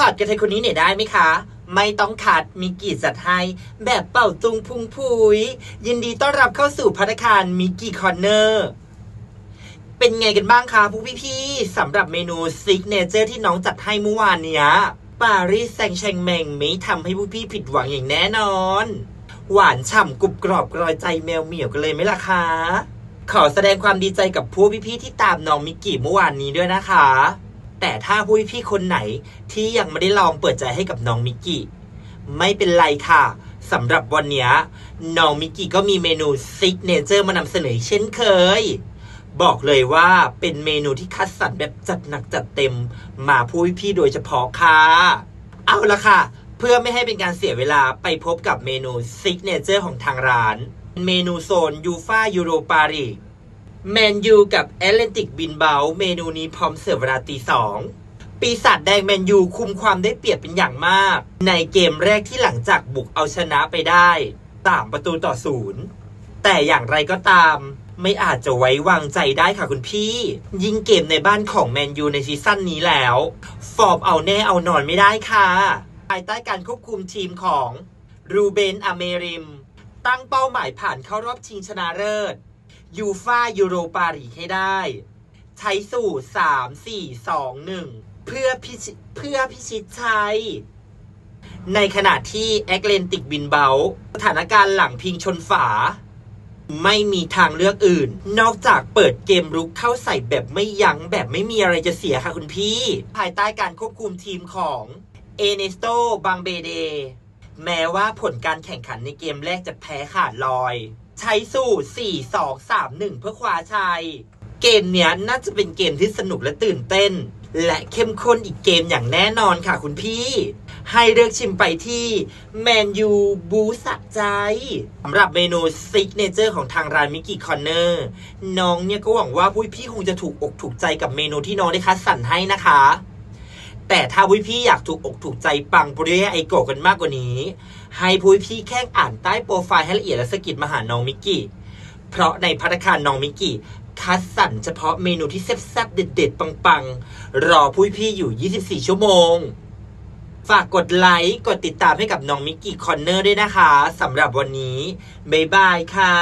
อดกระเทยคนนี้เนี่ยได้ไหมคะไม่ต้องขัดมิกกี้จัดให้แบบเป่าตุงพุงพุยยินดีต้อนรับเข้าสู่ภัตตาคารมิกกี้คอร์เนอร์เป็นไงกันบ้างคะพวกพี่ๆสำหรับเมนูซิกเนเจอร์ที่น้องจัดให้เมื่อวานเนี้ยปารีสแซงต์แชงเมงไม่ทำให้พวกพี่ผิดหวังอย่างแน่นอนหวานฉ่ำกรุบกรอบกรอยใจแมวเหมียวกันเลยไหมล่ะคะขอแสดงความดีใจกับพวกพี่ๆที่ตามน้องมิกกี้เมื่อวานนี้ด้วยนะคะแต่ถ้าผู้พี่คนไหนที่ยังไม่ได้ลองเปิดใจให้กับน้องมิกกี้ไม่เป็นไรค่ะสำหรับวันนี้น้องมิกกี้ก็มีเมนูซิกเนเจอร์มานำเสนอเช่นเคยบอกเลยว่าเป็นเมนูที่คัดสรรแบบจัดหนักจัดเต็มมาผู้พี่โดยเฉพาะค่ะเอาละค่ะเพื่อไม่ให้เป็นการเสียเวลาไปพบกับเมนูซิกเนเจอร์ของทางร้านเมนูโซนยูฟ่ายูโรปารีสแมนยูกับแอตเลติกบินเบาเมนูนี้พร้อมเสิร์ฟเวลาตีสองปีศาจแดงแมนยูคุมความได้เปรียบเป็นอย่างมากในเกมแรกที่หลังจากบุกเอาชนะไปได้3-0แต่อย่างไรก็ตามไม่อาจจะไว้วางใจได้ค่ะคุณพี่ยิงเกมในบ้านของแมนยูในซีซั่นนี้แล้วฟอร์มเอาแน่เอานอนไม่ได้ค่ะภายใต้การควบคุมทีมของรูเบน อเมริมตั้งเป้าหมายผ่านเข้ารอบชิงชนะเลิศยูฟ่ายูโรปาลีกให้ได้ใช้สูตร3-4-2-1เพื่อพิชิตชัยในขณะที่แอตเลติกบินเบาสถานการณ์หลังพิงชนฝาไม่มีทางเลือกอื่นนอกจากเปิดเกมรุกเข้าใส่แบบไม่ยั้งแบบไม่มีอะไรจะเสียค่ะคุณพี่ภายใต้การควบคุมทีมของเอเนสโต บังเบเดแม้ว่าผลการแข่งขันในเกมแรกจะแพ้ขาดลอยใช้สูตร4-2-3-1เพื่อคว้าชัยเกมเนี้ยน่าจะเป็นเกมที่สนุกและตื่นเต้นและเข้มข้นอีกเกมอย่างแน่นอนค่ะคุณพี่ให้เลือกชิมไปที่แมนยูบูสะใจสำหรับเมนูซิกเนเจอร์ของทางร้านมิกกี้คอร์เนอร์น้องเนี่ยก็หวังว่าผู้พี่คงจะถูกอกถูกใจกับเมนูที่น้องได้คัดสรรให้นะคะแต่ถ้าผู้พี่อยากถูกอกถูกใจปังปุริยะไอโกะกันมากกว่านี้ให้ผู้พี่แค่อ่านใต้โปรไฟล์ให้ละเอียดและสะกิดมาหาน้องมิกกี้เพราะในภัตตาคารน้องมิกกี้คัดสรรเฉพาะเมนูที่แซ่บๆเด็ดๆปังๆรอผู้พี่อยู่24ชั่วโมงฝากกดไลค์กดติดตามให้กับน้องมิกกี้คอร์เนอร์ด้วยนะคะสำหรับวันนี้บ๊ายบายค่ะ